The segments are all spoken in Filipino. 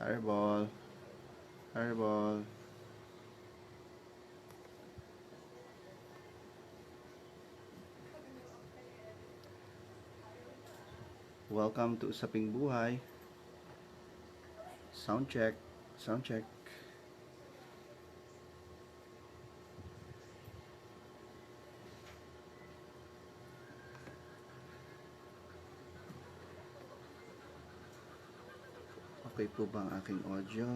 Fireball. Fireball. Welcome to Usaping Buhay. Sound check. Sound check. Okay po ba ang aking audio?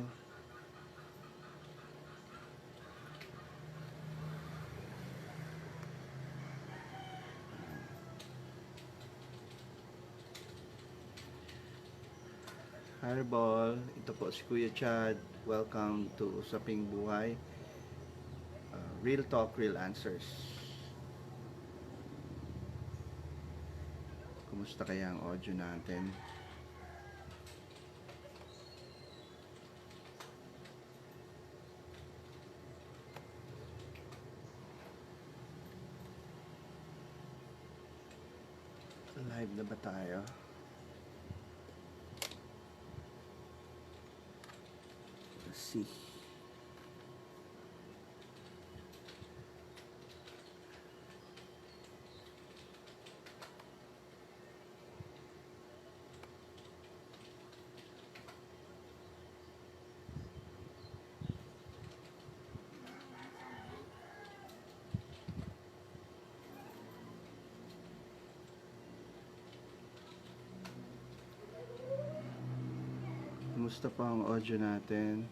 Fireball. Ito po si Kuya Chad. Welcome to Usaping Buhay. Real talk, real answers. Kumusta kaya ang audio natin? Live na ba tayo? Let's see. Kumusta pa ang audio natin?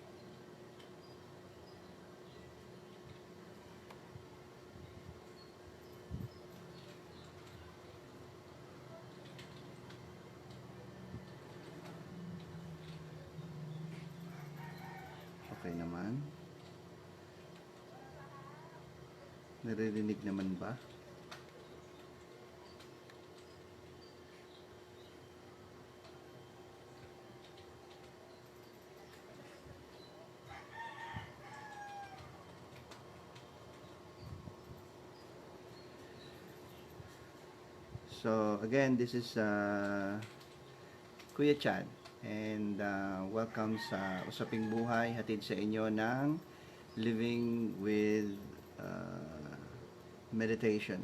Okay naman. Naririnig naman ba? So again, this is Kuya Chad and welcome sa Usaping Buhay, hatid sa inyo ng Living with Meditation.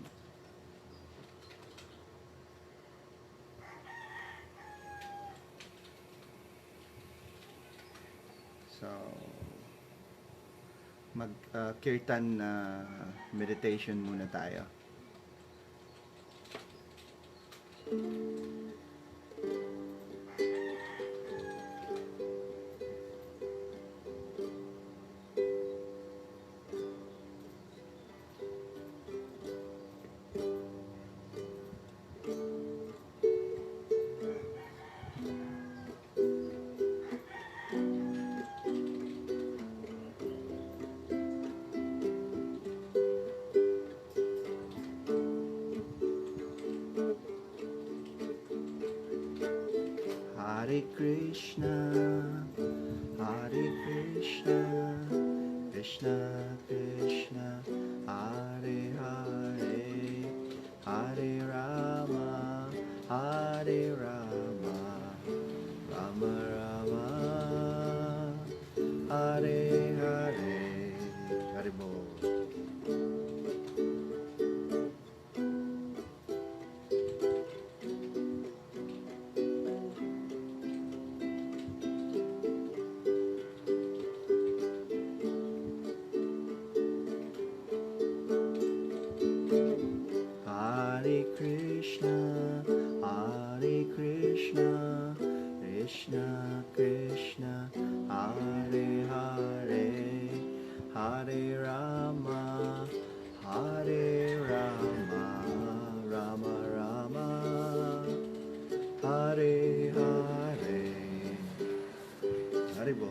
So mag-kirtan meditation muna tayo. Hare Krishna, Hare Krishna, Krishna Krishna, Hare Hare, Hare Rama, Hare Rama, Rama Rama, Hare Hare, Hare Bol. Hare Krishna, Hare Krishna, Krishna Krishna, Hare Hare, Hare Rama, Hare Rama, Rama Rama, Hare Hare, Hare Bol.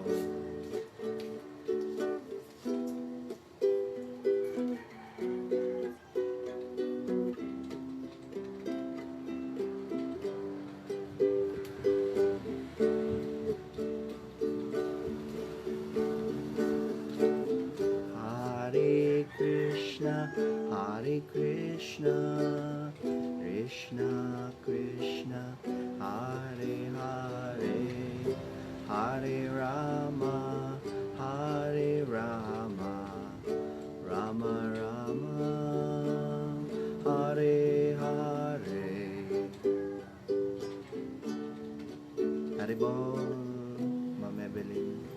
Hare Krishna, Hare Krishna, Krishna Krishna, Hare Hare, Hare Rama. Haribol, Ma'am Evelyn.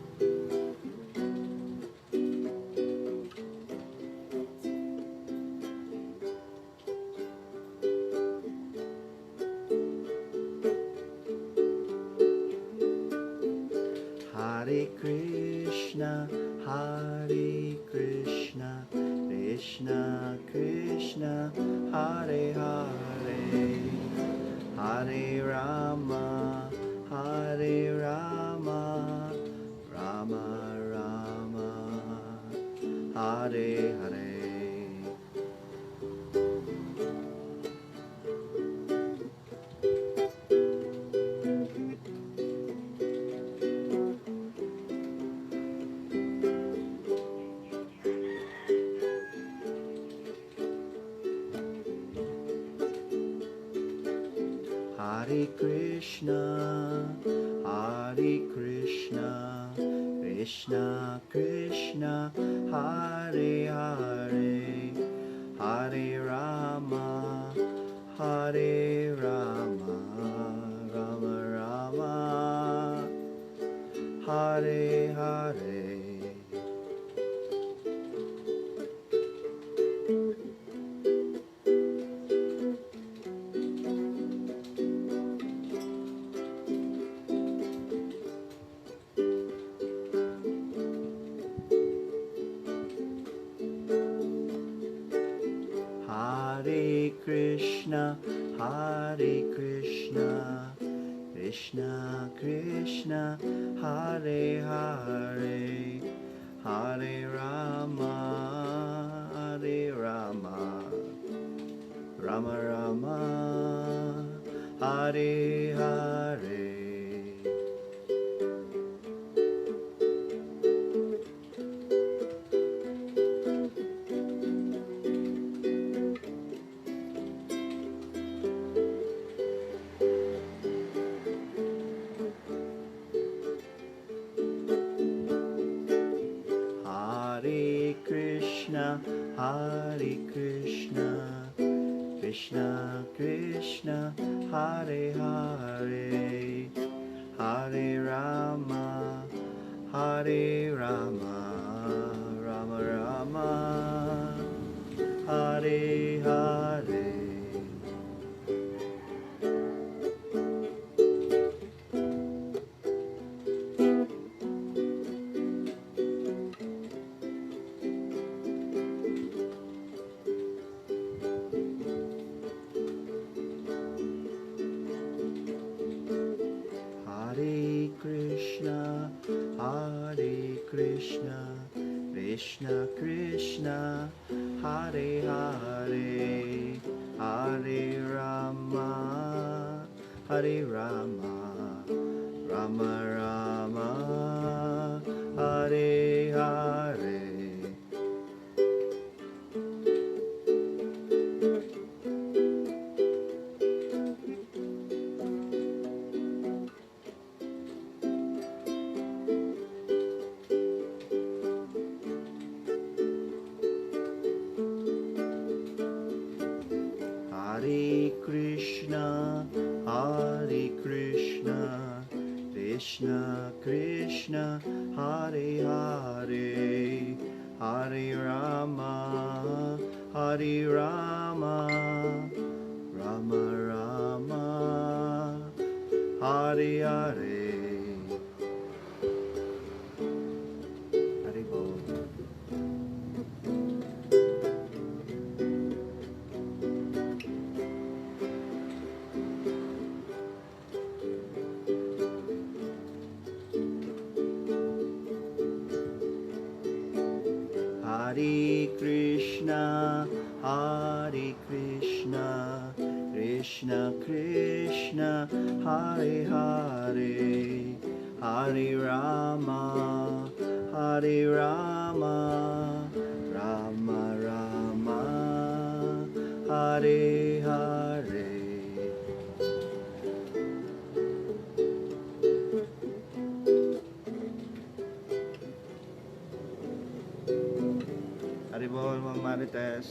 Hare Krishna, Krishna Krishna, Hare Hare, Hare Rama, Rama Rama, Hare Hare. Hare Krishna, Krishna Krishna, Hare Hare, Hare Rama, Rama Rama, Hare Hare. Hare Krishna, Krishna Krishna, Hare Hare, Hare Rama, Rama Rama, Hare Hare. Hare Krishna, Krishna Krishna, Hare Hare, Hare Rama, Rama Rama, Hare Hare. Hare Krishna, Krishna Krishna, Hare Hare, Hare Rama, Rama Rama, Hare Hare. Hare Krishna, Krishna Krishna, Hare Hare, Hare Rama, Rama Rama, Hare Hare. Haribol. Hare Krishna, Krishna Krishna, Hare Hare, Hare Rama, Rama Rama, Hare Hare. Haribol, Ma'am Marites.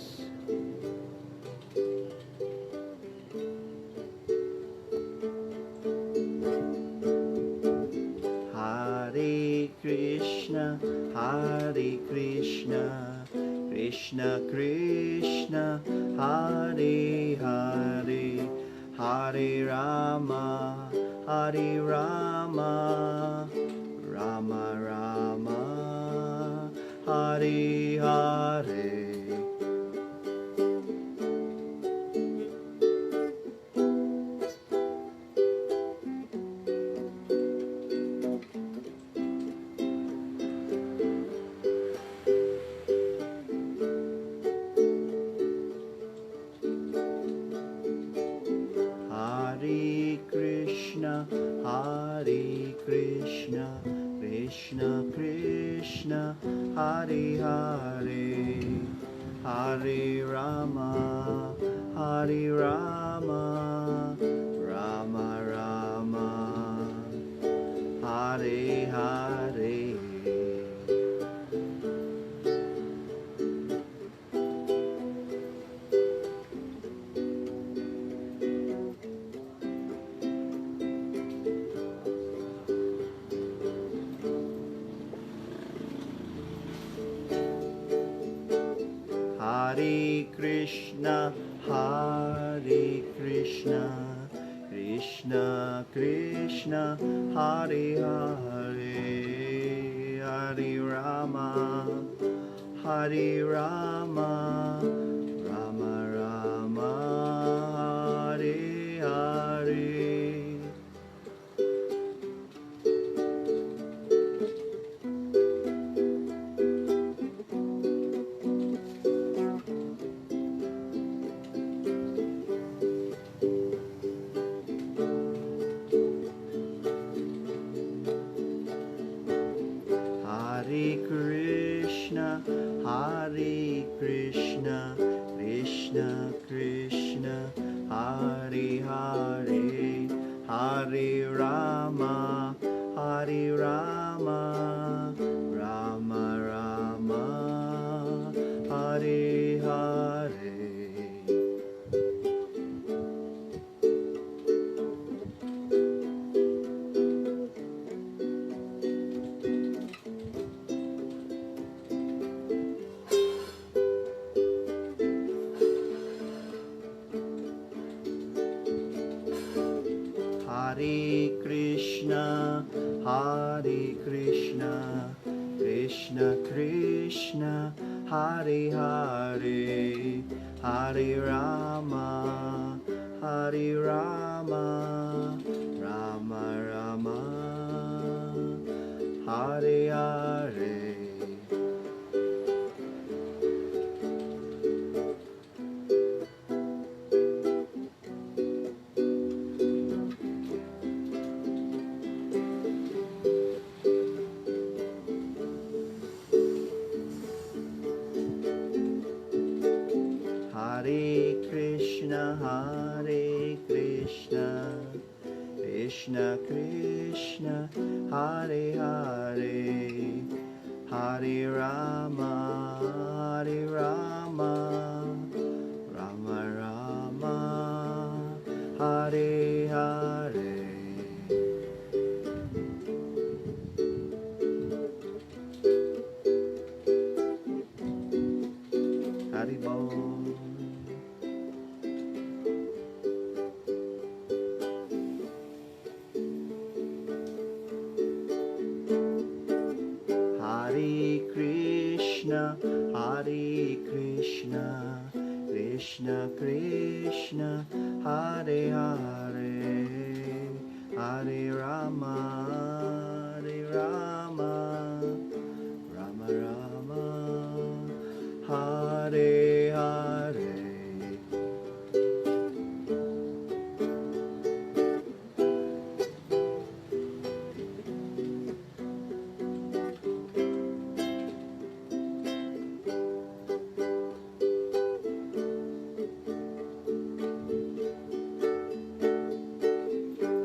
Hare Krishna, Krishna Krishna, Hare Hare, Hare Rama, Hare Rama, Rama Rama, Hare Hare. Hare Krishna, Hare Krishna, Krishna Krishna, Hare Hare, Hare Rama, Hare Rama, Rama Rama, Hare Hare. Hare Krishna, Hare Krishna, Krishna Krishna, Hare Hare, Hare Rama, Hare Rama, Rama Rama, Hare Hare. Hare Krishna, Hare Krishna, Krishna Krishna, Hare Hare, Hare Rama, Hare Rama, Rama Rama, Hare Hare. Hare Krishna, Hare Krishna, Krishna Krishna, Hare Hare, Hare Rama, Hare Rama, Rama Rama, Hare Hare. Hare Krishna, Hare Krishna, Krishna Krishna, Hare Hare, Hare Rama, Hare Rama, Rama Rama, Hare Hare. Haribol. Hare Krishna, Hare Krishna, Krishna Krishna, Hare Hare, Hare Rama, Hare Rama, Rama Rama, Hare Hare.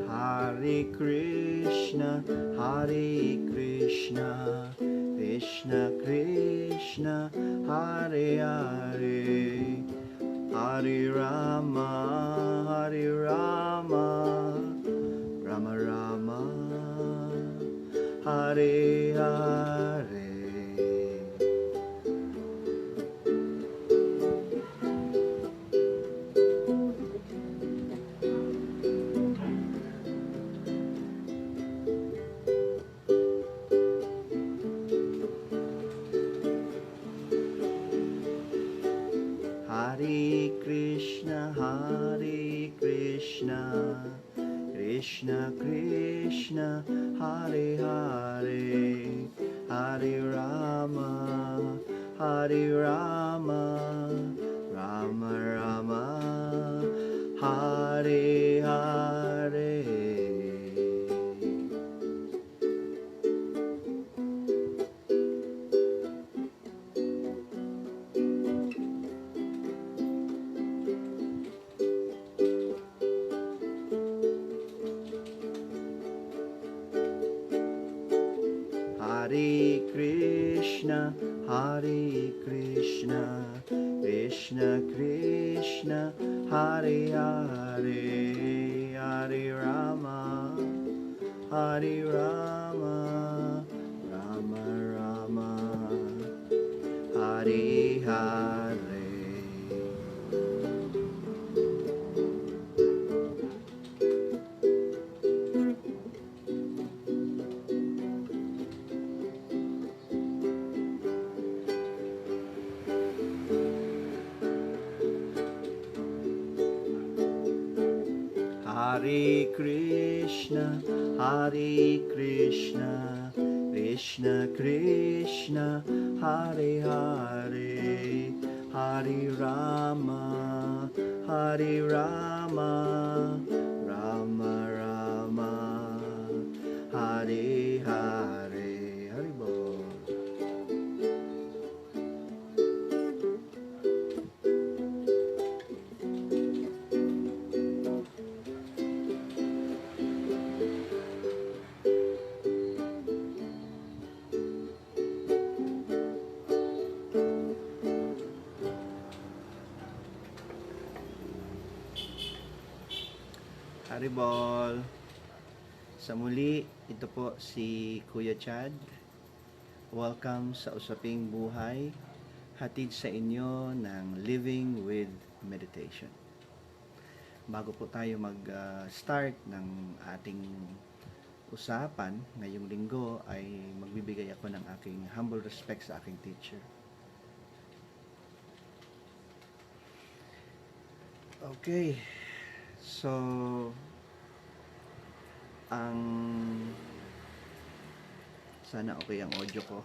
Hare Krishna, Hare Krishna, Krishna Krishna, Hare Hare, Hare Rama, Hare Rama, Rama Rama, Hare Hare. Krishna, Krishna Krishna, Hare Hare, Hare Rama, Hare Rama, Rama Rama, Hare Hare. Hare Krishna, Hare Krishna, Krishna Krishna, Hare Hare, Hare Rama, Hare Rama, Rama Rama, Hare Hare. Hare Krishna, Hare Krishna, Krishna Krishna, Hare Hare, Hare Rama, Hare Rama, Rama Rama, Hare Hare. Haribol. Haribol. Sa muli, ito po si Kuya Chad. Welcome sa Usaping Buhay, hatid sa inyo ng Living with Meditation. Bago po tayo mag-start ng ating usapan, ngayong linggo ay magbibigay ako ng aking humble respect sa aking teacher. Okay, so sana okay ang audio ko.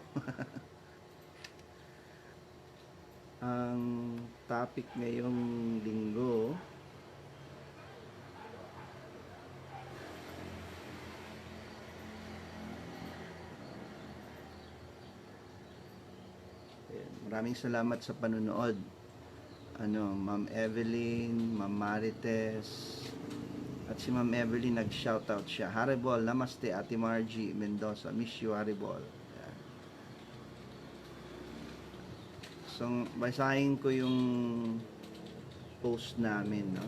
Ang topic ngayong linggo maraming salamat sa panonood. Ma'am Evelyn, Ma'am Marites, at si Ma'am Evelyn nag-shoutout siya. Haribol, namaste Ate Margie Mendoza. Miss you, Haribol. Yan. So, basahin ko yung post namin, no?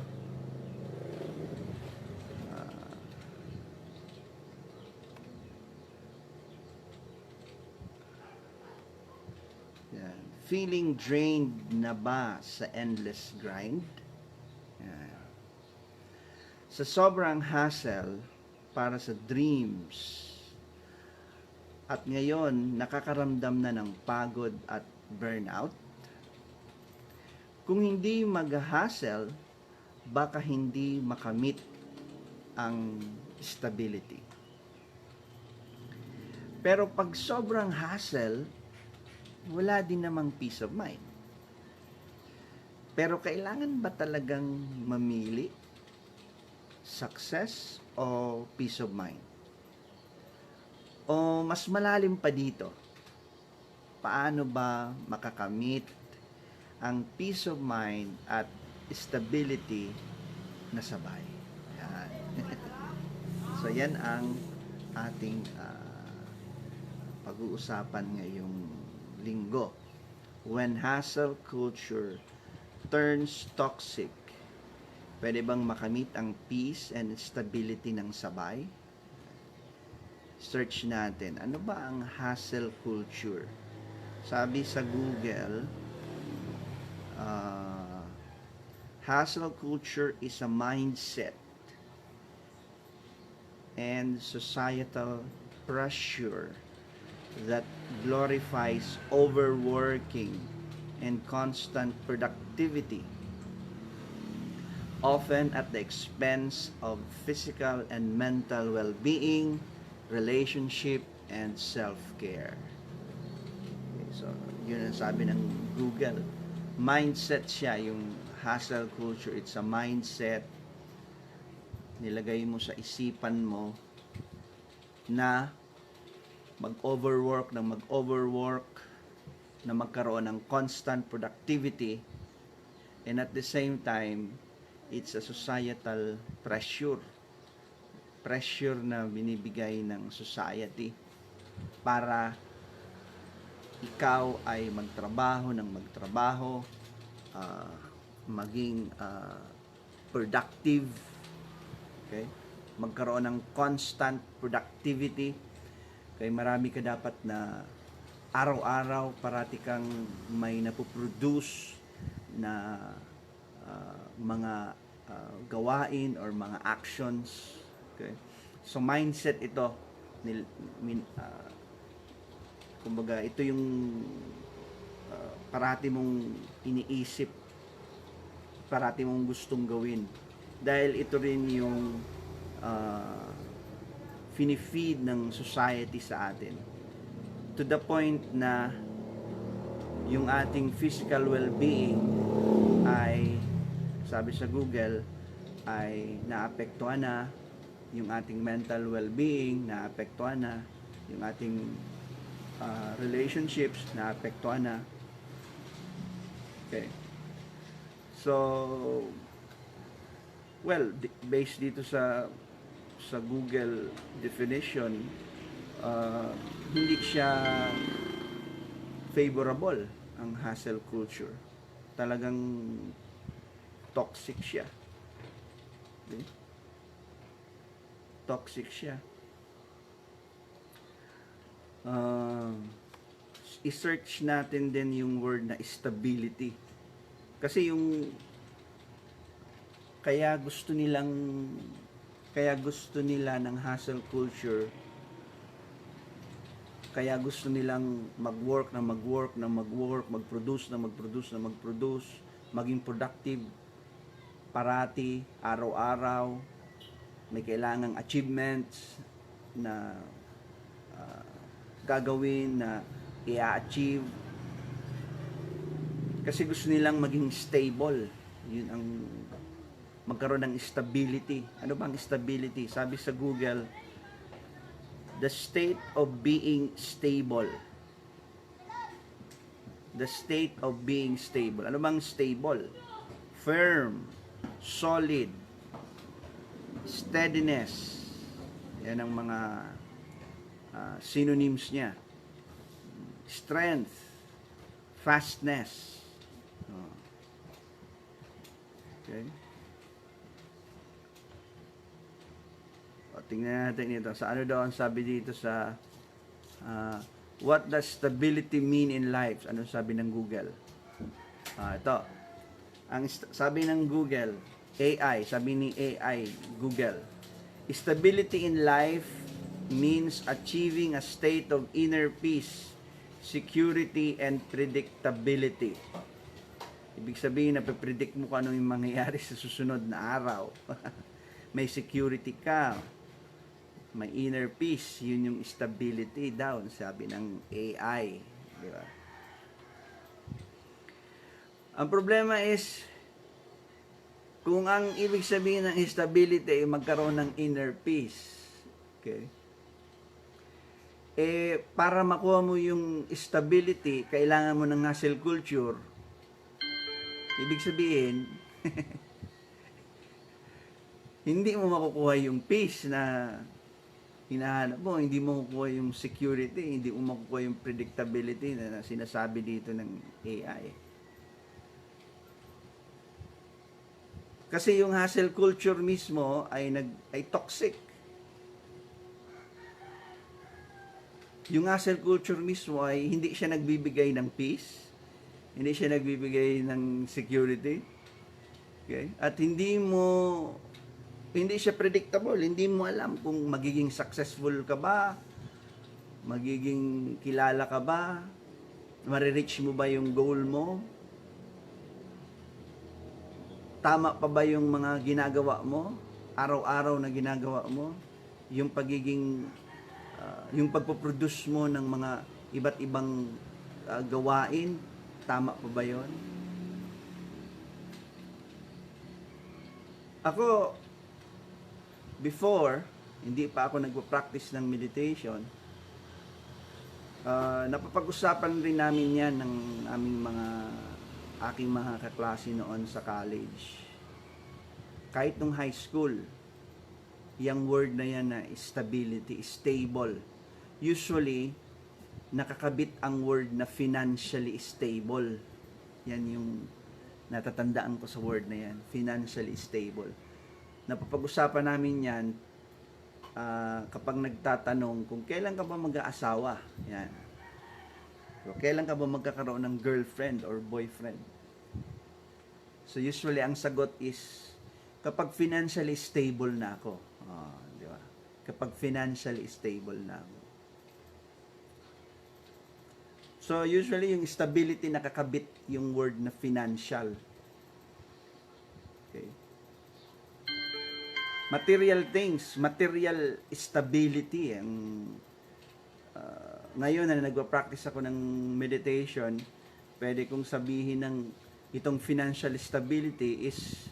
Yan. Feeling drained na ba sa endless grind? Yan. Sa sobrang hassle para sa dreams at ngayon nakakaramdam na ng pagod at burnout? Kung hindi mag-hassle, baka hindi makamit ang stability. Pero pag sobrang hassle, wala din namang peace of mind. Pero kailangan ba talagang mamili? Success o peace of mind? O mas malalim pa dito, paano ba makakamit ang peace of mind at stability na sabay? Yan. So yan ang ating pag-uusapan ngayong linggo. When hustle culture turns toxic, pwede bang makamit ang peace and stability ng sabay? Search natin, ano ba ang hustle culture? Sabi sa Google, hustle culture is a mindset and societal pressure that glorifies overworking and constant productivity. often at the expense of physical and mental well-being, relationship, and self-care. Okay, so, yun ang sabi ng Google. Mindset siya, yung hustle culture. It's a mindset. Nilagay mo sa isipan mo na mag-overwork, na magkaroon ng constant productivity, and at the same time, it's a societal pressure na binibigay ng society para ikaw ay magtrabaho, maging productive, okay? Magkaroon ng constant productivity, kaya marami ka dapat na araw-araw parati kang may napoproduce na mga gawain or mga actions, okay? So mindset ito, kumbaga ito yung parati mong iniisip, parati mong gustong gawin, dahil ito rin yung finifeed ng society sa atin, to the point na yung ating physical well-being ay, sabi sa Google, ay naapektuhan na, yung ating mental well-being naapektuhan na, yung ating relationships naapektuhan na. Okay. So, well, based dito sa Google definition, hindi siya favorable ang hustle culture. Talagang toxic siya. Okay? Toxic siya. I-search natin din yung word na stability. Kasi yung kaya gusto nila ng hustle culture, kaya gusto nilang mag-work, mag-produce, maging productive parati, araw-araw, may kailangang achievements na gagawin, na i-achieve, kasi gusto nilang maging stable. Yun ang magkaroon ng stability. Ano bang stability? Sabi sa Google, the state of being stable. The state of being stable. Ano bang stable? Firm, solid, steadiness. Yan ang mga synonyms niya. Strength, fastness. Okay? Tingnan natin ito. Sa ano daw ang sabi dito sa what does stability mean in life? Ano sabi ng Google? Ito. Ang sabi ng Google, AI, sabi ni AI, Google, stability in life means achieving a state of inner peace, security, and predictability. Ibig sabihin, napipredict mo kung ano yung mangyayari sa susunod na araw. May security ka, may inner peace, yun yung stability daw, sabi ng AI. Di ba? Ang problema is, kung ang ibig sabihin ng stability ay magkaroon ng inner peace, okay? Para makuha mo yung stability, kailangan mo ng hustle culture. Ibig sabihin, hindi mo makukuha yung peace na hinahanap mo, hindi mo makukuha yung security, hindi mo makukuha yung predictability na sinasabi dito ng AI. Kasi yung hustle culture mismo ay toxic. Yung hustle culture mismo ay hindi siya nagbibigay ng peace, hindi siya nagbibigay ng security. Okay? At hindi siya predictable, hindi mo alam kung magiging successful ka ba, magiging kilala ka ba, marireach mo ba yung goal mo. Tama pa ba yung mga ginagawa mo? Araw-araw na ginagawa mo? Yung pagiging, yung pagpoproduce mo ng mga iba't ibang gawain, tama pa ba yun? Ako, before, hindi pa ako nagpo-practice ng meditation, napapag-usapan rin namin yan ng aming aking mga kaklase noon sa college. Kahit nung high school, yung word na yan na stability, stable. Usually, nakakabit ang word na financially stable. Yan yung natatandaan ko sa word na yan, financially stable. Napapag-usapan namin yan kapag nagtatanong kung kailan ka ba mag-aasawa. Yan. So, kailan ka ba magkakaroon ng girlfriend or boyfriend? So usually ang sagot is kapag financially stable na ako. Di ba? Kapag financially stable na ako. So usually yung stability nakakabit yung word na financial. Okay. Material things, material stability. Ngayon na nagpa-practice ako ng meditation, pwede kong sabihin ng itong financial stability is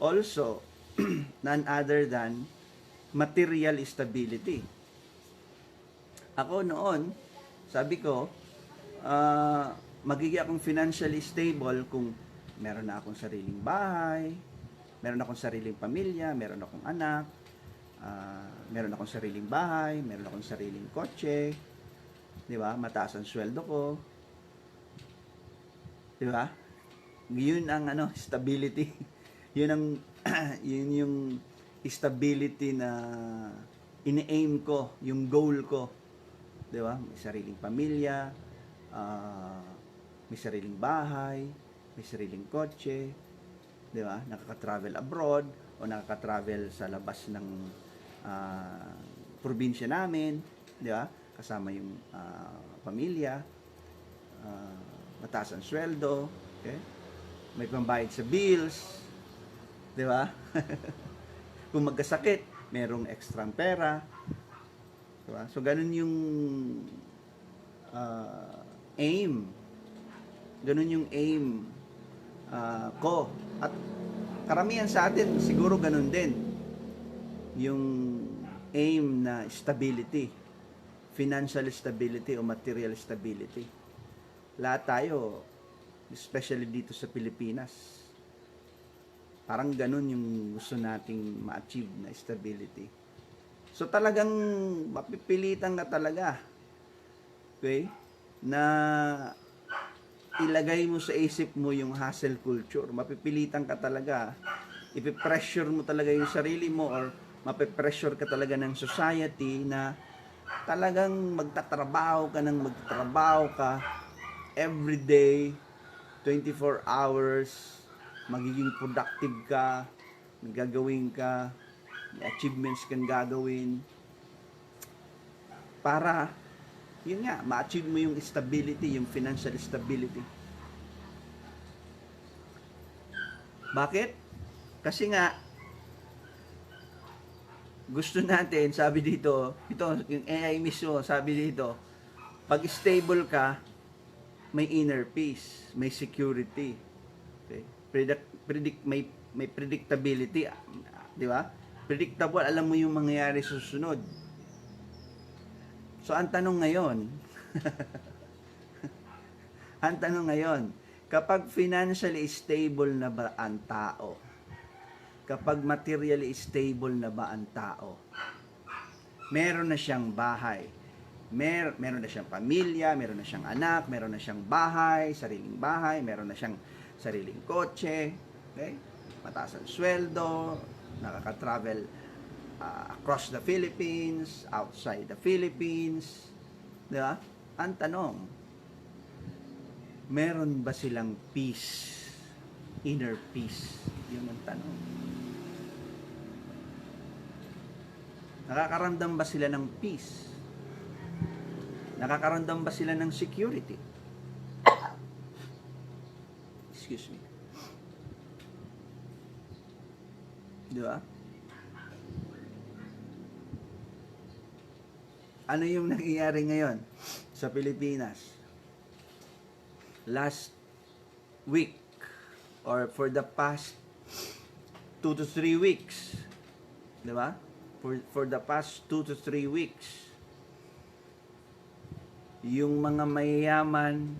also none other than material stability. Ako noon, sabi ko, magiging akong financially stable kung meron na akong sariling bahay, meron akong sariling pamilya, meron akong anak, meron akong sariling bahay, meron akong sariling kotse, di ba? Mataas ang sweldo ko. Di ba? Yun ang stability. Yun ang yun yung stability na ini-aim ko, yung goal ko. Di ba? May sariling pamilya, may sariling bahay, may sariling kotse, di ba? Nakaka-travel abroad o nakaka-travel sa labas ng probinsya namin, di ba? Kasama yung pamilya, mataas ang sweldo, okay? May pambayad sa bills, di ba? Kung magkasakit, merong extra pera, di ba? So ganun yung aim, ganun yung aim ko. At karamihan sa atin siguro ganun din yung aim na stability, financial stability o material stability. Lahat tayo, especially dito sa Pilipinas, parang ganun yung gusto nating ma-achieve na stability. So talagang mapipilitan ka talaga, okay, na ilagay mo sa isip mo yung hustle culture. Mapipilitan ka talaga, ipipressure mo talaga yung sarili mo, or mapipressure ka talaga ng society na talagang magtatrabaho ka every day, 24 hours, magiging productive ka, may gagawin ka, may achievements kang gagawin para yun nga, ma-achieve mo yung stability, yung financial stability. Bakit? Kasi nga gusto natin, sabi dito, ito yung AI mismo, sabi dito, pag stable ka, may inner peace, may security. Okay? May predictability, di ba? Predictable, alam mo yung mangyayari sa susunod. So ang tanong ngayon, kapag financially stable na ba ang tao? Kapag materially stable na ba ang tao? Meron na siyang bahay, meron na siyang pamilya, meron na siyang anak, meron na siyang bahay, meron na siyang sariling kotse, okay? Mataas ang sweldo, nakaka-travel across the Philippines, outside the Philippines, di ba? Ang tanong, meron ba silang peace, inner peace? Yun ang tanong. Nakakaramdam ba sila ng peace? Nakakaramdam ba sila ng security? Excuse me. Di ba? Ano yung nangyayari ngayon sa Pilipinas? Last week or for the past 2 to 3 weeks, di ba? For the past 2 to 3 weeks, yung mga mayayaman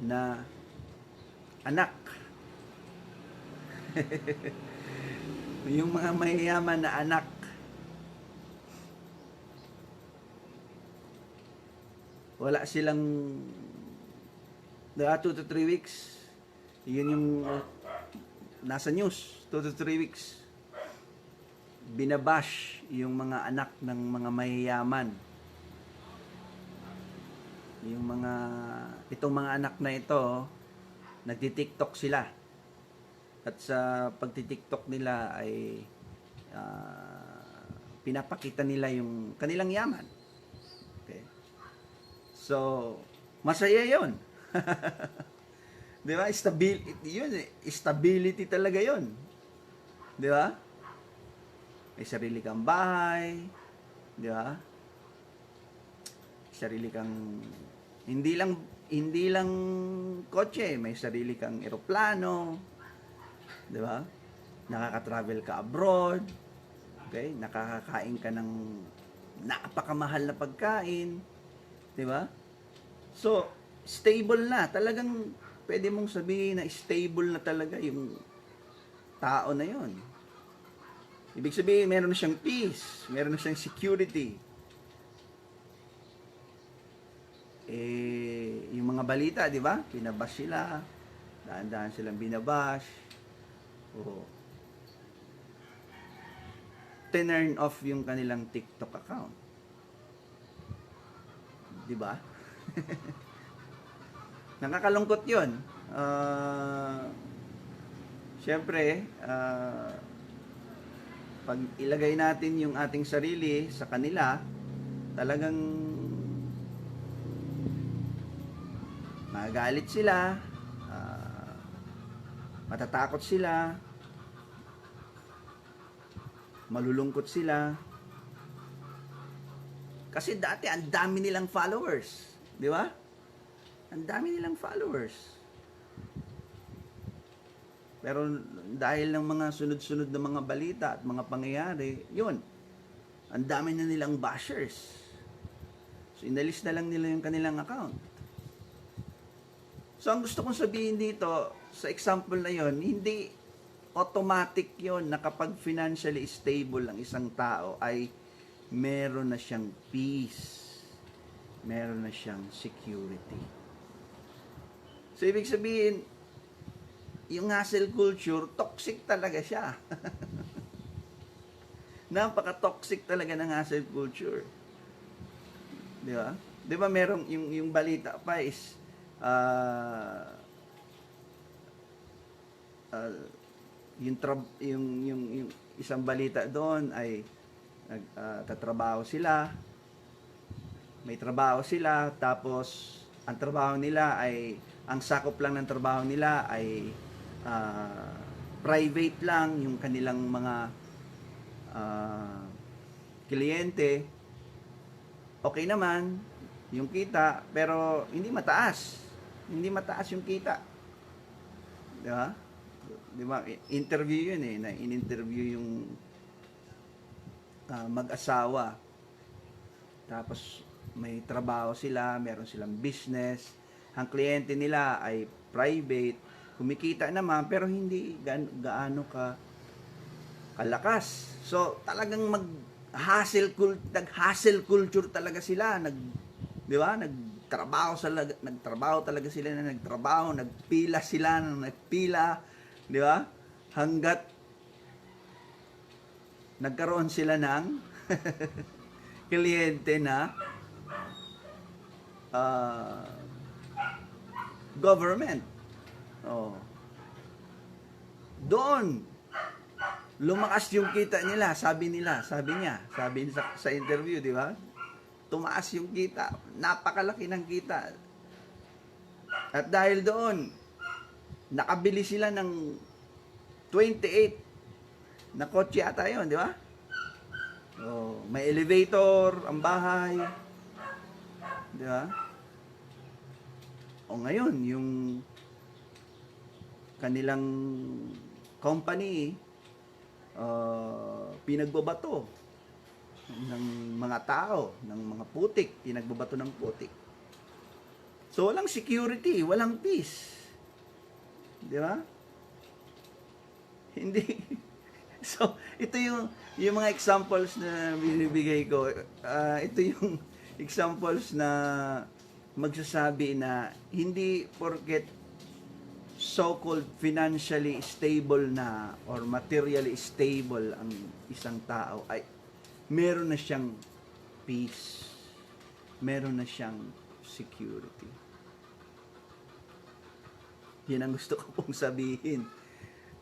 na anak, yung mga mayayaman na anak, wala silang 2 to 3 weeks, yun yung nasa news, 2 to 3 weeks, binabash yung mga anak ng mga mayayaman. Yung itong mga anak na ito, nagti-TikTok sila. At sa pagti-TikTok nila ay pinapakita nila yung kanilang yaman. Okay. So, masaya yun. Di ba? Stability talaga yun. Di ba? May sarili kang bahay. Di ba? Sarili kang hindi lang kotse, may sarili kang eroplano, 'di ba? Nakaka-travel ka abroad, okay? Nakakakain ka ng napakamahal na pagkain, 'di ba? So, stable na, talagang pwede mong sabihin na stable na talaga yung tao na 'yon. Ibig sabihin, meron na siyang peace, meron na siyang security. Yung mga balita, di ba? Binabash sila. Daan-daan silang binabash. O, turn off yung kanilang TikTok account. Di ba? Nakakalungkot yun. Siyempre, pag ilagay natin yung ating sarili sa kanila, talagang magagalit sila, matatakot sila, malulungkot sila. Kasi dati ang dami nilang followers, di ba? Ang dami nilang followers. Pero dahil ng mga sunod-sunod na mga balita at mga pangyayari, yun, ang dami na nilang bashers. So inalis na lang nila yung kanilang account. So, ang gusto kong sabihin dito, sa example na yon, hindi automatic yon na kapag financially stable ang isang tao ay meron na siyang peace, meron na siyang security. So, ibig sabihin, yung hustle culture, toxic talaga siya. Napaka-toxic talaga ng hustle culture. Di ba? Di ba merong yung balita pa is, yung isang balita doon ay tatrabaho sila, may trabaho sila, tapos ang trabaho nila ay, ang sakop lang ng trabaho nila ay private lang, yung kanilang mga kliyente, okay naman yung kita, pero hindi mataas yung kita. Di ba? Di ba? Interview yun na in-interview yung mag-asawa. Tapos may trabaho sila, meron silang business. Ang kliyente nila ay private, kumikita naman pero hindi gaano kalakas. So talagang nag-hustle culture talaga sila, di ba? Nagtrabaho talaga sila, nagpila sila, di ba? Hanggat nagkaroon sila ng kliyente na government. Oh. Doon lumakas yung kita nila, sabi niya sa interview, di ba? Tumaas yung kita, napakalaki ng kita. At dahil doon, nakabili sila ng 28 na kotse ata yun, di ba? Oh, may elevator, ang bahay. Di ba? O ngayon, yung kanilang company, pinagbabato ng mga tao, ng mga putik, pinagbabato ng putik. So, walang security, walang peace. Di ba? Hindi. So, ito yung mga examples na binibigay ko. Ito yung examples na magsasabi na hindi porket so-called financially stable na or materially stable ang isang tao ay meron na siyang peace. Meron na siyang security. Yan ang gusto ko pong sabihin.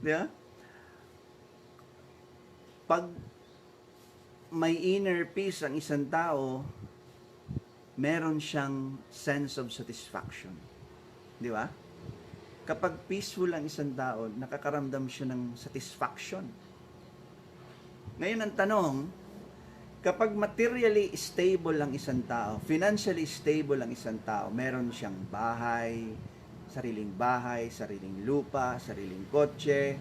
Di ba? Pag may inner peace ang isang tao, meron siyang sense of satisfaction. Di ba? Kapag peaceful ang isang tao, nakakaramdam siya ng satisfaction. Ngayon ang tanong, kapag materially stable ang isang tao, financially stable ang isang tao, meron siyang bahay, sariling lupa, sariling kotse,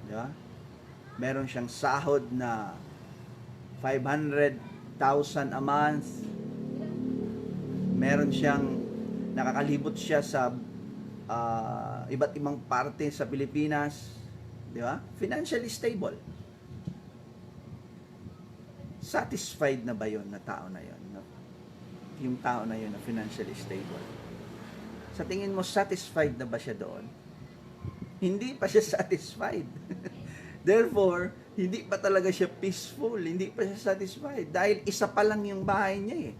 di ba? Meron siyang sahod na 500,000 a month. Meron siyang nakakalibot siya sa iba't ibang parte sa Pilipinas, di ba? Financially stable. Satisfied na ba 'yon na tao na 'yon? Yung tao na 'yon na financially stable. Sa tingin mo satisfied na ba siya doon? Hindi pa siya satisfied. Therefore, hindi pa talaga siya peaceful, hindi pa siya satisfied dahil isa pa lang yung bahay niya eh.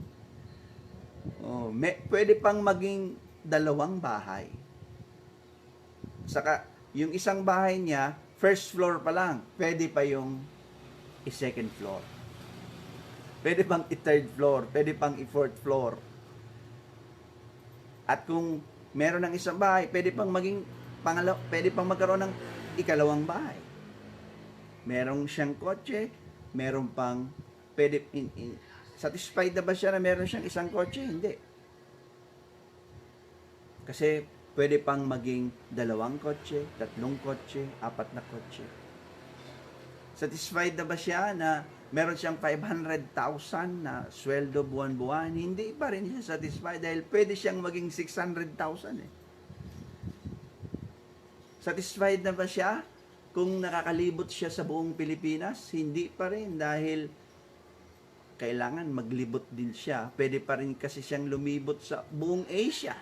Oh, pwede pang maging dalawang bahay. Saka, yung isang bahay niya, first floor pa lang, pwede pa yung second floor. Pwede pang i-third floor, pwede pang i-fourth floor. At kung meron ng isang bahay, pwede pang pwede pang magkaroon ng ikalawang bahay. Merong siyang kotse, meron pang, satisfied na ba siya na meron siyang isang kotse? Hindi. Kasi pwede pang maging dalawang kotse, tatlong kotse, apat na kotse. Satisfied na ba siya na meron siyang 500,000 na sweldo buwan-buwan? Hindi pa rin siya satisfied dahil pwede siyang maging 600,000 eh. Satisfied na ba siya kung nakakalibot siya sa buong Pilipinas? Hindi pa rin dahil kailangan maglibot din siya. Pwede pa rin kasi siyang lumibot sa buong Asia.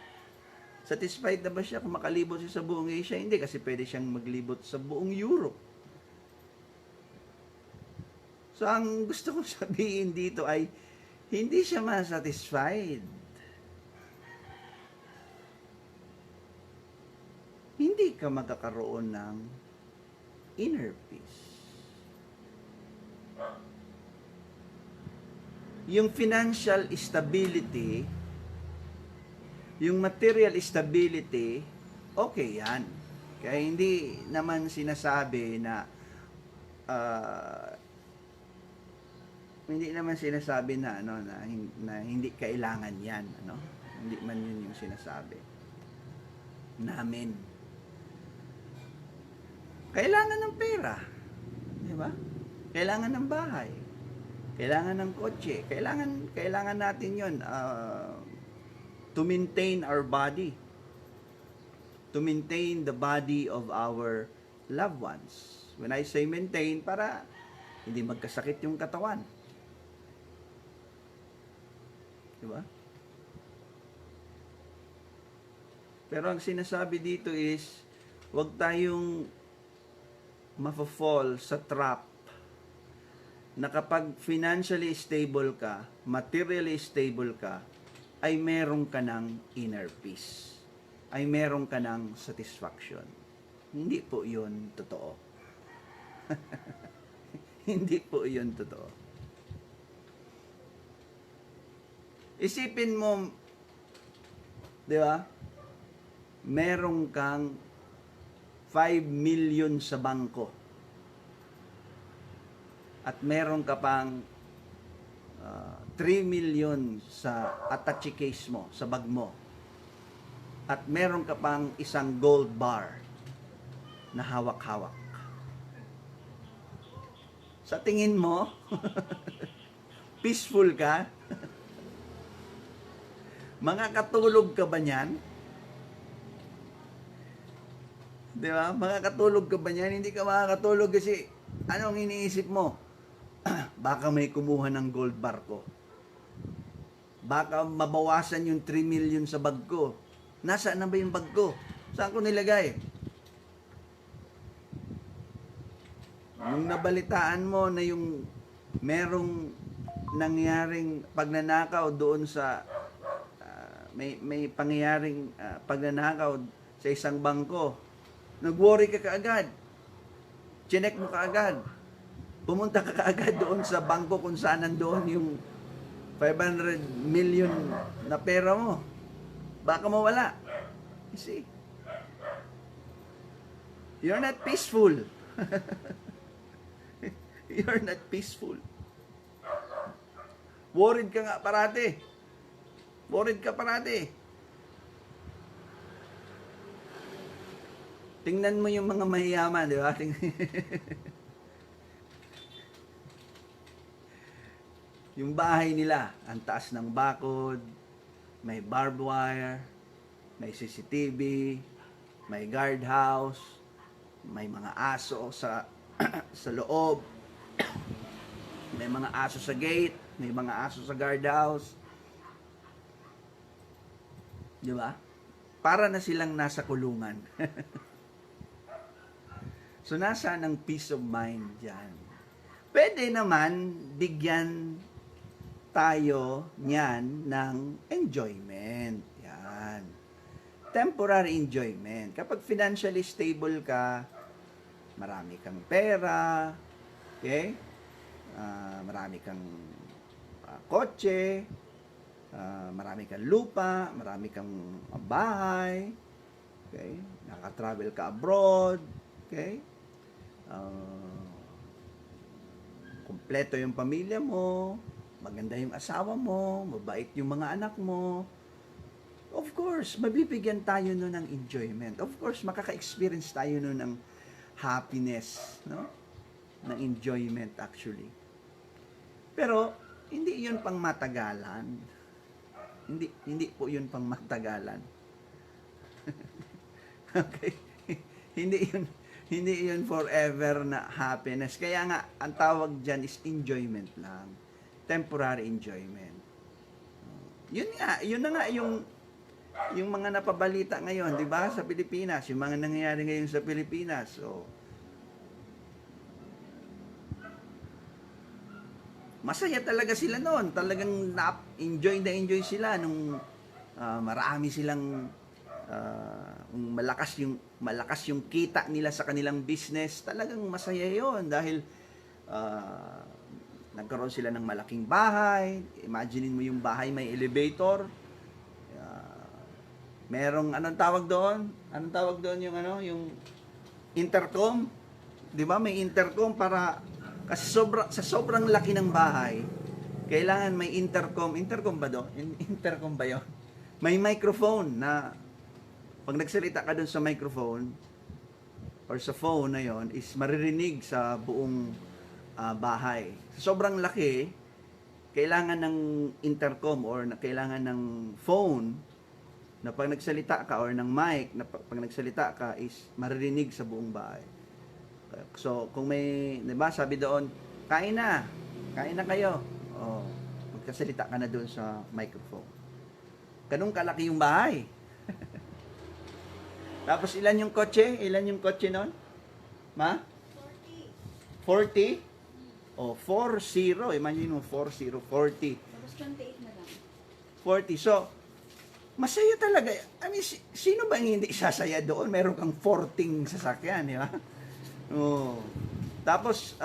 Satisfied na ba siya kung makalibot siya sa buong Asia? Hindi, kasi pwede siyang maglibot sa buong Europe. So, ang gusto kong sabihin dito ay hindi siya masatisfied. Hindi ka magkakaroon ng inner peace. Yung financial stability, yung material stability, okay yan. Kaya hindi naman sinasabi na na hindi kailangan yan, ano? Hindi man yun yung sinasabi namin. Kailangan ng pera, di ba? Kailangan ng bahay, kailangan ng kotse, kailangan natin yun to maintain our body, to maintain the body of our loved ones. When I say maintain, para hindi magkasakit yung katawan. Diba? Pero ang sinasabi dito is, huwag tayong mafo-fall sa trap na kapag financially stable ka, materially stable ka, ay meron ka ng inner peace. Ay meron ka ng satisfaction. Hindi po yun totoo. Hindi po yun totoo. Isipin mo, di ba? Meron kang 5 million sa bangko. at meron ka pang 3 million sa attache case mo, sa bag mo, at meron ka pang isang gold bar na hawak-hawak. Sa tingin mo, peaceful ka? Makakatulog ka ba niyan? Di ba? Makakatulog ka ba niyan? Hindi ka makakatulog kasi anong iniisip mo? Baka may kumuha ng gold bar ko. Baka mabawasan yung 3 million sa bag ko. Nasaan na ba yung bag ko? Saan ko nilagay? Nung nabalitaan mo na yung merong nangyaring pagnanakaw doon sa may pangyayaring pagnanakaw sa isang bangko, nag-worry ka kaagad. Chinek mo kaagad. Pumunta ka kaagad doon sa bangko kung saan nandoon yung 500 million na pera mo. Baka mawala. You see? You're not peaceful. You're not peaceful. Worried ka nga parati. Worried ka parati. Tingnan mo yung mga mahiyaman, di ba? Yung bahay nila, ang taas ng bakod, may barbed wire, may CCTV, may guardhouse, may mga aso sa sa loob, may mga aso sa gate, may mga aso sa guardhouse. Di ba? Para na silang nasa kulungan. So, nasaan ang peace of mind dyan? Pwede naman bigyan tayo niyan ng enjoyment. Yan. Temporary enjoyment. Kapag financially stable ka, marami kang pera, okay? Marami kang kotse, marami kang lupa, marami kang bahay, okay? Naka-travel ka abroad, okay? Kumpleto yung pamilya mo, maganda yung asawa mo, mabait yung mga anak mo. Of course, mabibigyan tayo nun ng enjoyment. Of course, makaka-experience tayo nun ng happiness, no? Ng enjoyment actually. Pero hindi 'yun pang matagalan. Hindi po 'yun pang matagalan. Okay? Hindi 'yun forever na happiness. Kaya nga ang tawag diyan is enjoyment lang. Temporary enjoyment. Yun na nga yung mga napabalita ngayon, 'di ba, sa Pilipinas, yung mga nangyayari ngayon sa Pilipinas. So, masaya talaga sila noon. Talagang enjoy sila nung marami silang malakas yung kita nila sa kanilang business. Talagang masaya 'yon dahil nagkaroon sila ng malaking bahay. Imaginein mo yung bahay may elevator. Merong anong tawag doon? Anong tawag doon yung yung intercom? 'Di ba? May intercom para kasi sa sobrang laki ng bahay, kailangan may intercom. Intercom ba doon? Intercom ba 'yon? May microphone na pag nagsalita ka doon sa microphone or sa phone na 'yon is maririnig sa buong bahay. Sobrang laki, kailangan ng intercom or kailangan ng phone na pag nagsalita ka or ng mic na pag nagsalita ka is maririnig sa buong bahay. So, kung may, 'di ba, sabi doon, kain na kayo. Oh, magkasalita ka na doon sa microphone. Ganun kalaki yung bahay. Tapos ilan yung kotse? Ilan yung kotse noon? Ma? 40? 40? Oh, 40. Imagine mo, 40, 40. Tapos 28 na lang. 40. So, masaya talaga. I mean, sino ba hindi sasaya doon? Meron kang 14 sasakyan, di ba? Oh. Tapos,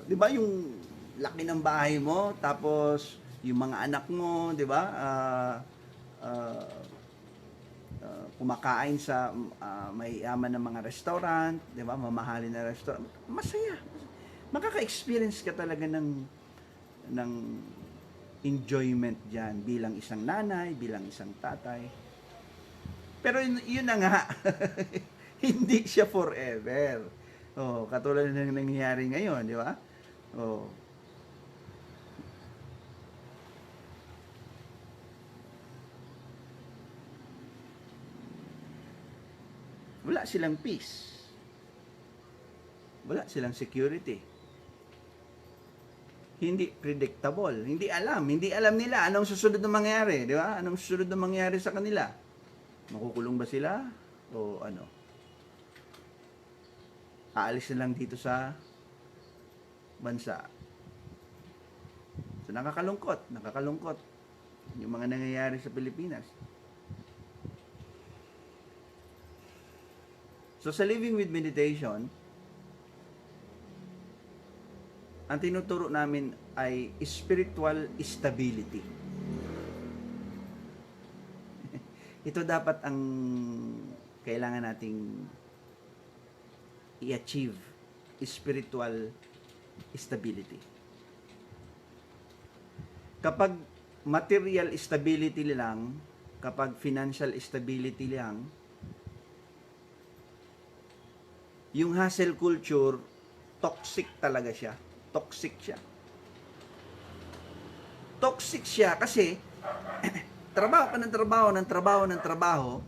di ba yung laki ng bahay mo, tapos yung mga anak mo, di ba? Kumakain sa may yaman ng mga restaurant, di ba? Mamahalin na restaurant. Masaya. Makaka-experience ka talaga ng enjoyment diyan bilang isang nanay, bilang isang tatay. Pero yun na nga, hindi siya forever. Oh, katulad ng nangyayari ngayon, di ba? Oh. Wala silang peace. Wala silang security. Hindi predictable. Hindi alam nila anong susunod na mangyayari, di ba? Anong susunod na mangyayari sa kanila? Makukulong ba sila? O ano? Aalis na lang dito sa bansa. So nakakalungkot yung mga nangyayari sa Pilipinas. So sa Living with Meditation, ang tinuturo namin ay spiritual stability. Ito dapat ang kailangan nating i-achieve, spiritual stability. Kapag material stability lang, kapag financial stability lang, yung hustle culture, toxic talaga siya. Toxic siya kasi trabaho ka ng trabaho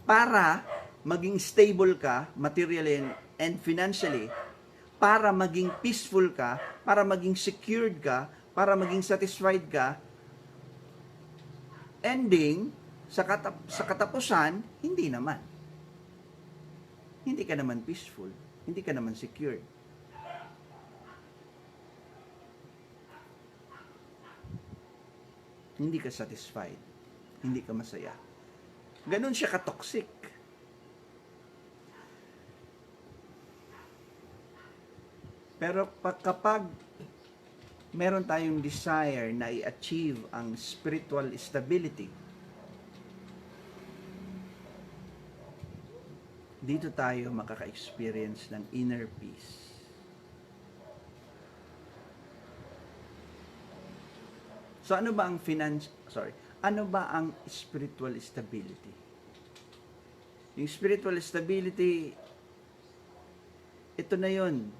para maging stable ka materially and financially, para maging peaceful ka, para maging secured ka, para maging satisfied ka. Ending, sa katapusan, hindi naman. Hindi ka naman peaceful, hindi ka naman secured. Hindi ka satisfied, hindi ka masaya. Ganun siya ka-toxic. Pero kapag meron tayong desire na i-achieve ang spiritual stability, dito tayo makaka-experience ng inner peace. So ano ba ang spiritual stability? Yung spiritual stability, ito na yon.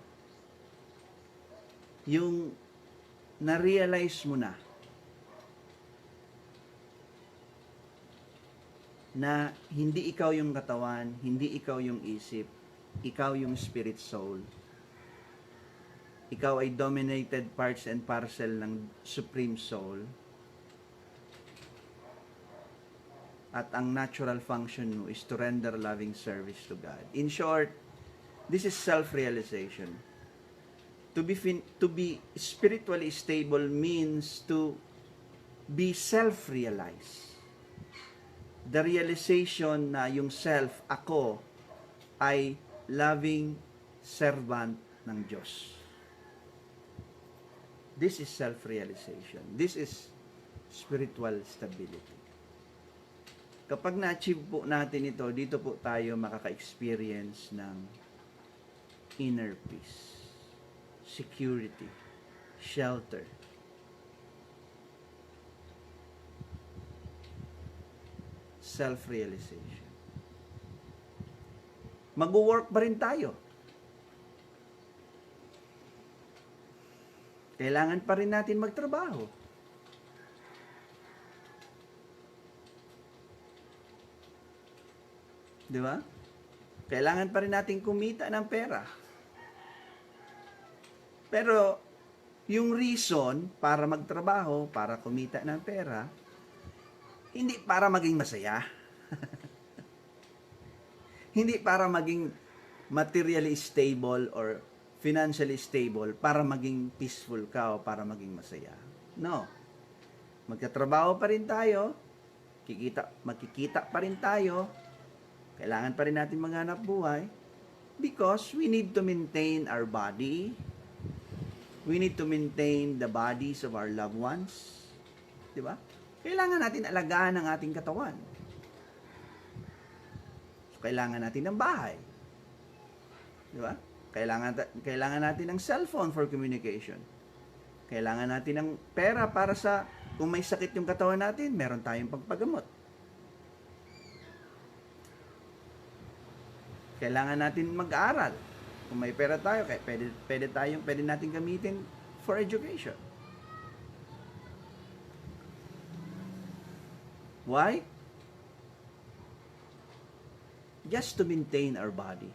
Yung na-realize mo na hindi ikaw yung katawan, hindi ikaw yung isip, ikaw yung spirit soul. Ikaw ay dominated parts and parcel ng Supreme Soul. At ang natural function mo is to render loving service to God. In short, this is self-realization. To be spiritually stable means to be self-realized. The realization na yung self, ako, ay loving servant ng Diyos. This is self-realization. This is spiritual stability. Kapag na-achieve po natin ito, dito po tayo makaka-experience ng inner peace, security, shelter. Self-realization. Mag-work pa rin tayo. Kailangan pa rin natin magtrabaho. Di ba? Kailangan pa rin natin kumita ng pera. Pero, yung reason para magtrabaho, para kumita ng pera, hindi para maging masaya. Hindi para maging materially stable or financially stable, para maging peaceful ka o para maging masaya. No. Magkatrabaho pa rin tayo, magkikita pa rin tayo, kailangan pa rin natin maghanap buhay because we need to maintain our body, we need to maintain the bodies of our loved ones. Di ba? Kailangan natin alagaan ang ating katawan. So, kailangan natin ng bahay. Di ba? Kailangan natin ng cellphone for communication. Kailangan natin ng pera para sa kung may sakit yung katawan natin, meron tayong pagpagamot. Kailangan natin mag-aral. Kung may pera tayo, pwede natin gamitin for education. Why? Just to maintain our body.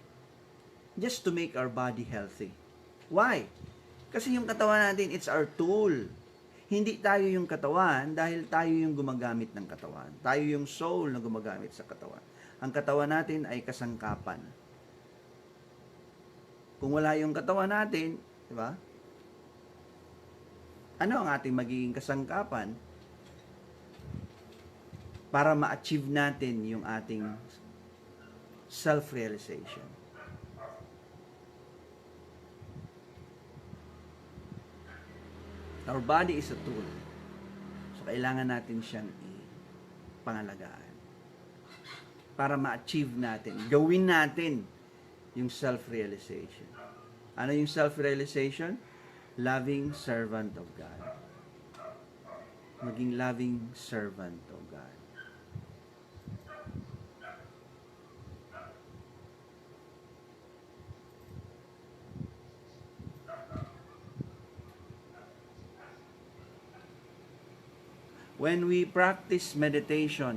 Just to make our body healthy. Why? Kasi yung katawan natin, it's our tool. Hindi tayo yung katawan dahil tayo yung gumagamit ng katawan. Tayo yung soul na gumagamit sa katawan. Ang katawan natin ay kasangkapan. Kung wala yung katawan natin, di ba? Ano ang ating magiging kasangkapan para ma-achieve natin yung ating self-realization? Our body is a tool. So, kailangan natin siyang pangalagaan para ma-achieve natin, gawin natin yung self-realization. Ano yung self-realization? Loving servant of God. Maging loving servant of God. When we practice meditation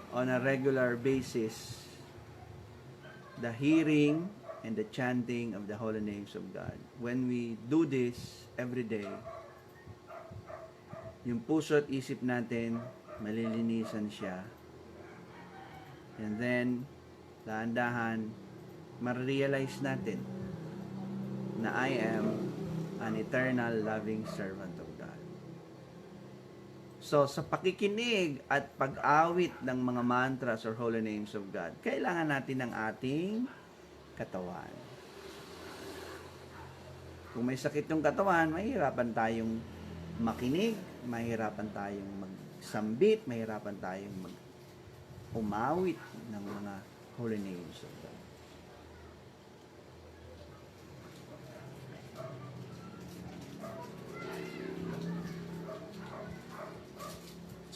on a regular basis, the hearing and the chanting of the holy names of God, when we do this every day, yung puso at isip natin, malilinisan siya. And then, dahan-dahan, ma-realize natin na I am an eternal loving servant of God. So, sa pakikinig at pag-awit ng mga mantras or holy names of God, kailangan natin ng ating katawan. Kung may sakit yung katawan, mahirapan tayong makinig, mahirapan tayong magsambit, mahirapan tayong umawit ng mga holy names of God.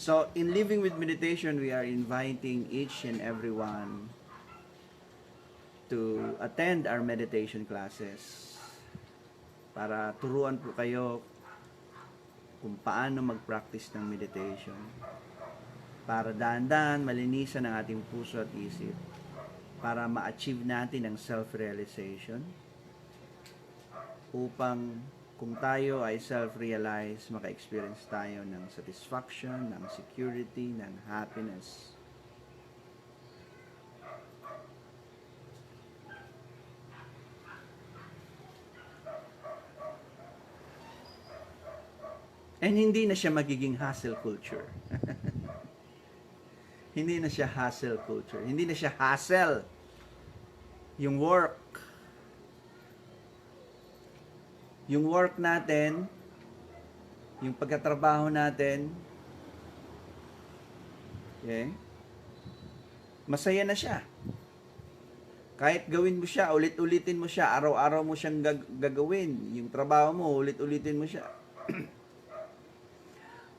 So, in Living with Meditation, we are inviting each and everyone to attend our meditation classes para turuan po kayo kung paano mag-practice ng meditation para dahan-dahan malinisan ang ating puso at isip para ma-achieve natin ang self-realization upang kung tayo ay self-realize, maka-experience tayo ng satisfaction, ng security, ng happiness. And hindi na siya magiging hustle culture. Hindi na siya hustle culture. Hindi na siya hustle. Yung work. Yung work natin, yung pagkatrabaho natin, okay, masaya na siya. Kahit gawin mo siya, ulit-ulitin mo siya, araw-araw mo siyang gagawin. Yung trabaho mo, ulit-ulitin mo siya.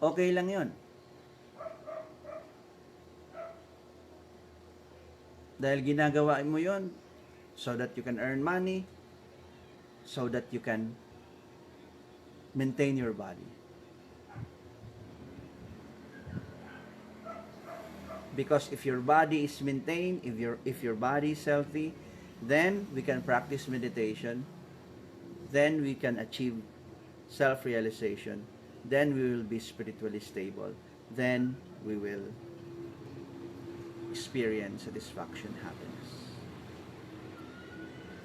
Okay lang yon. Dahil ginagawa mo yon so that you can earn money, so that you can maintain your body. Because if your body is maintained, if your body is healthy, then we can practice meditation, then we can achieve self-realization, then we will be spiritually stable, then we will experience satisfaction, happiness.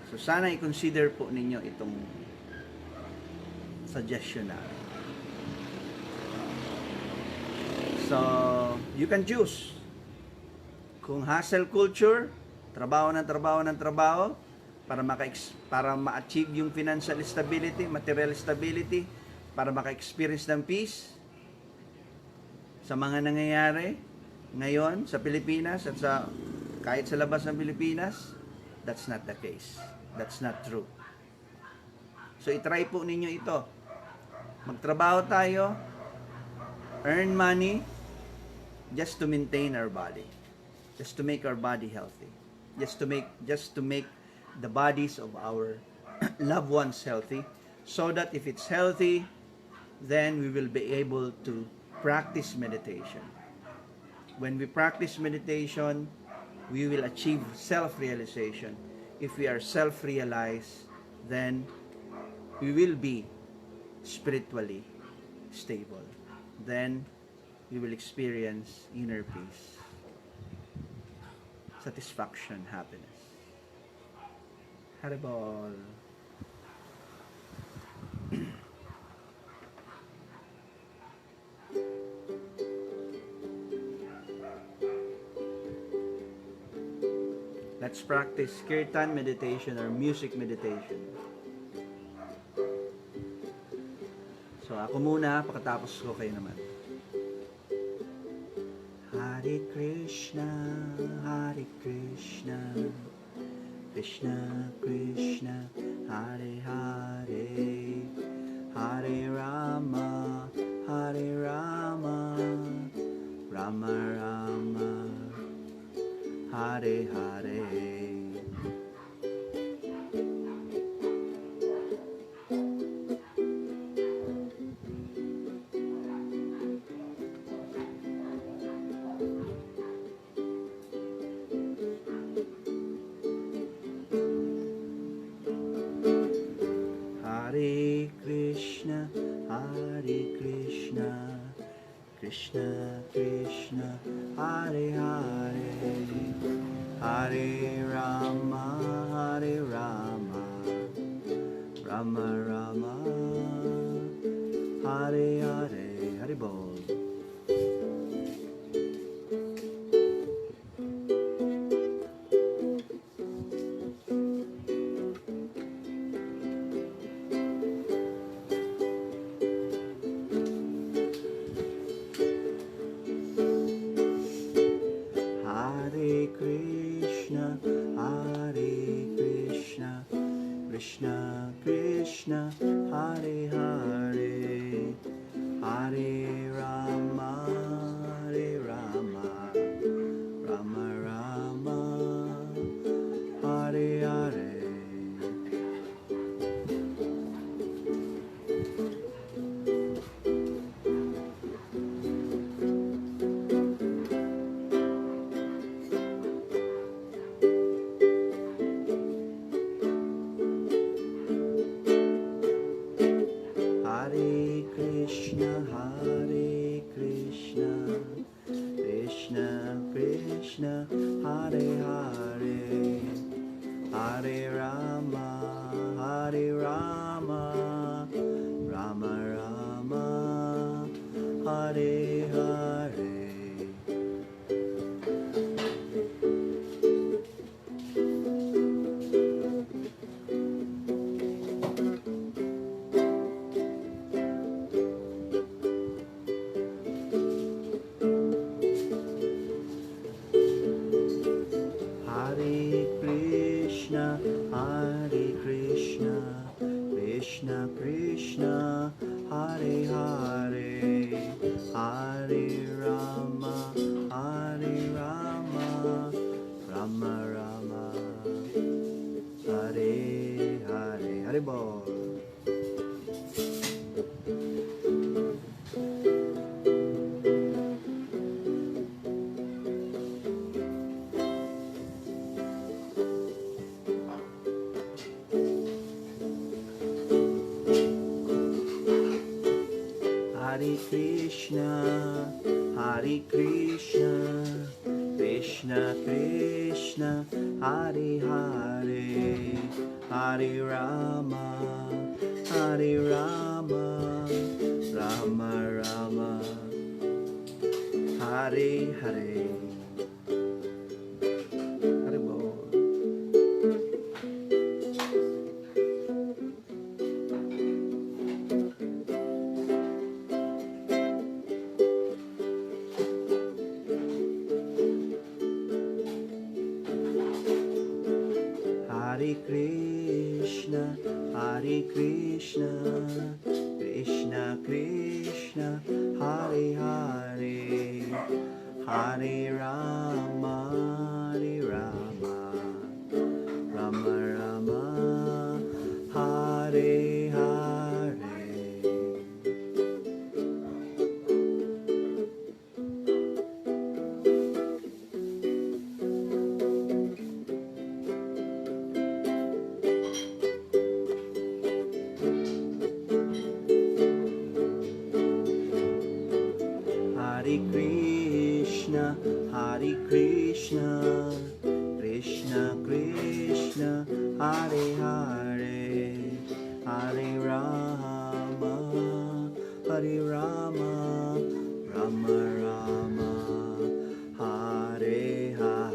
So sana i-consider po ninyo itong suggestion namin. So, you can choose. Kung hustle culture, trabaho ng trabaho, para ma-achieve yung financial stability, material stability, para maka-experience ng peace sa mga nangyayari ngayon sa Pilipinas at kahit sa labas ng Pilipinas, that's not the case. That's not true. So, itry po ninyo ito. Magtrabaho tayo, earn money, just to maintain our body. Just to make our body healthy. Just to make the bodies of our loved ones healthy. So that if it's healthy, then we will be able to practice meditation. When we practice meditation, we will achieve self-realization. If we are self-realized, then we will be spiritually stable. Then we will experience inner peace, satisfaction, happiness. Haribol. Let's practice kirtan meditation or music meditation. So ako muna, pagkatapos ko kayo naman. Hare Krishna, Krishna Krishna, Hare Hare, Hare Rama, Rama Rama, Hare Hare. Hare Krishna, Krishna Krishna, Hare Hare, Hare Rama, Rama Rama, Hare Hare. Haribol. Hare Krishna, Krishna Krishna, Hare Hare, Hare Rama, Rama Rama, Hare Hare. Hare Krishna, Krishna Krishna, Hare Hare, Hare Rama, Rama Rama, Hare Hare. Hare Krishna, Krishna Krishna, Hare Hare, Hare Rama, Rama Rama, Hare Hare. Haribol. Hare Krishna, Krishna Krishna, Hare Hare, Hare Rama, Rama Rama, Hare Hare. Haribol. Hare Krishna, Krishna Krishna, Hare Hare, Hare Rama, Hare Rama, Rama Rama, Hare Hare. Hare Krishna, Hare Krishna, Krishna Krishna, Hare Hare, Hare Rama, Hare Rama, Rama Rama, Hare Hare.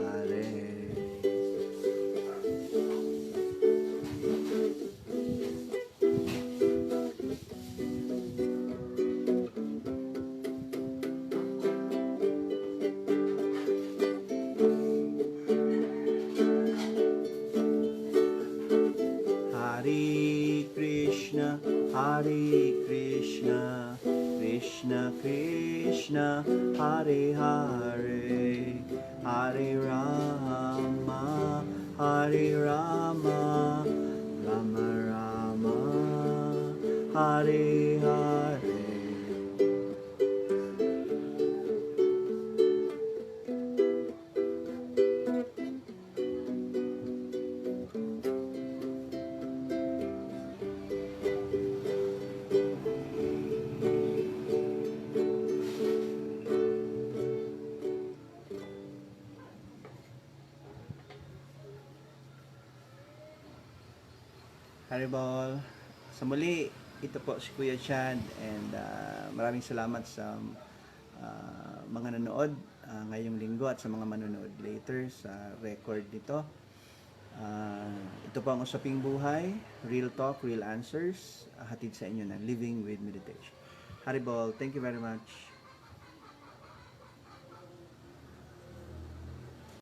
Hare Krishna, Hare Krishna, Krishna Krishna, Hare Hare, Hare Rama, Hare Rama, Rama Rama, Hare Hare. Haribol. Sa muli, ito po si Kuya Chad and maraming salamat sa mga nanood ngayong linggo at sa mga manonood later sa record nito. Ito po ang Usaping Buhay, Real Talk, Real Answers, hatid sa inyo ng Living with Meditation. Haribol, thank you very much.